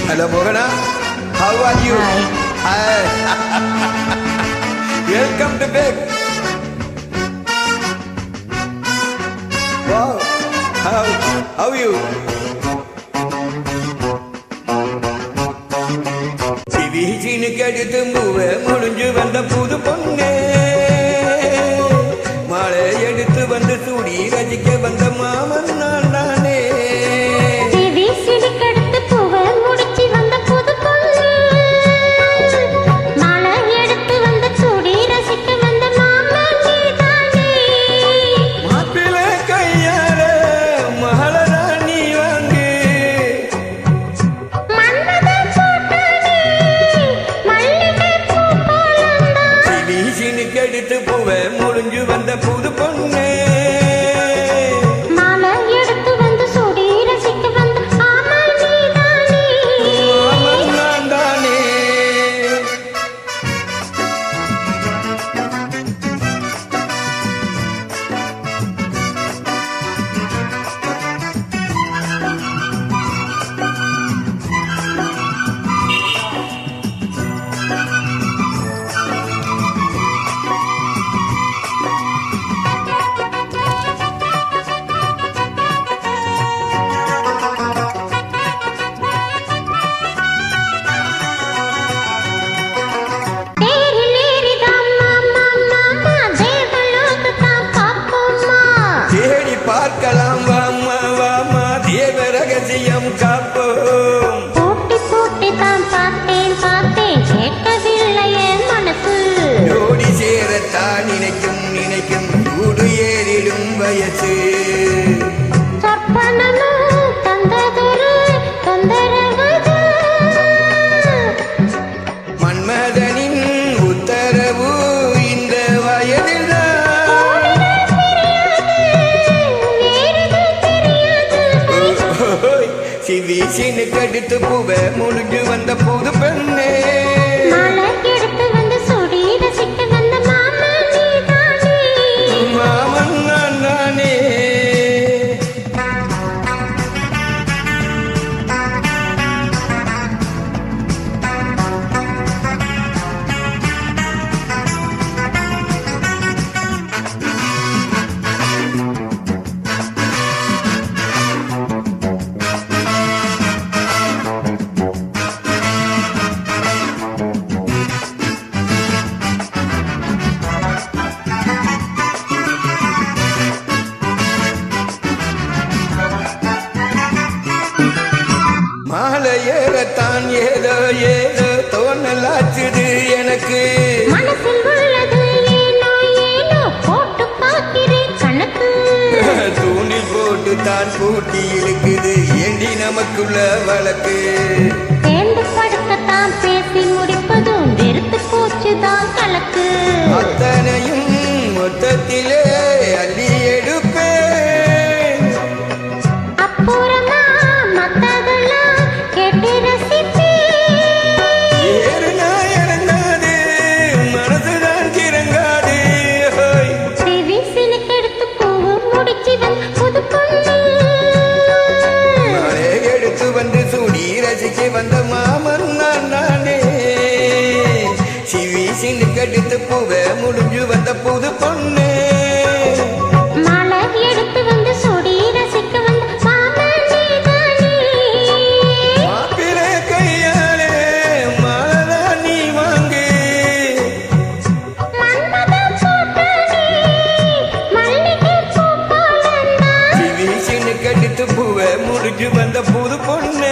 Hello, Mohana. How are you? Hi. Welcome to back. Wow. How are you? சிவிச்சினுக்கு அடுத்து முடிஞ்சு வந்த புது பொண்ணே மாலை எடுத்து வந்து சூடி ரசிக்க வந்த மாமன் நான் நானே எடுத்து போவேன் முடிஞ்சு வந்த புது பொண்ணே மாலை எடுத்து வந்து சூடி ரசிக்க வந்த ஆமால் நீதானே ஆமால் நான் தானே பார்க்கலாம் வாமா வாமா தேவ ரகசியம் காப்போம் போட்டி போட்டி தான் பார்த்தேன் கேட்கவில்லை என் மனசு ஜோடி சேரத்தான் நினைக்கும் கூடு ஏறிடும் வயசு சொப்பனமோ தந்ததொரு தொந்தரவுது மன்மதனின் உத்தரவு இந்த வயதில் சிவிசினுக்கு அடுத்து பூவே முடிஞ்சு வந்த புது பெண்ணே மாலை எடுத்து வந்து சூடி ரசிக்க வந்த மாமன் நீதானே மாமன் நான் நானே மாலை ஏறத்தான் ஏதோ தோணலாச்சுது எனக்கு மனசில் உள்ளது ஏனோ போட்டு பார்க்கிறேன் கணக்கு தூணில் போட்டு தான் பூட்டி இழுக்குது ஏண்டி நமக்குள்ள வழக்கு சேர்ந்து படுக்கத்தான் பேசி முடிப்பதும் வெறுத்து போச்சுதான் கலக்கு அத்தனையும் மொத்தத்திலே அள்ளி எடுப்பேன் அப்புறமா மத்ததெல்லாம் கேட்டு ரசிப்பேன் ஏறுனா இறங்காது மனசுதான் கிறங்காது சிவிசினுக்கு எடுத்து பூவு முடிச்சு வந்து புது பொண்ணு மாலை எடுத்து வந்து சூடி ரசிக்க வந்த மாமன் நான் நானே சிவிசினுக்கு அடுத்து பூவே முடிஞ்சு வந்த புது பொண்ணே மாலை எடுத்து வந்து சூடி ரசிக்க வந்த மாமன் நீதானே மாப்பிள்ளை கையாலே மாலைதான் நீ வாங்கு மன்மதன் போட்டானே மல்லிகை பூ போலந்தான் சிவிசினுக்கு அடுத்து பூவே முடிஞ்சு வந்த புது பொண்ணு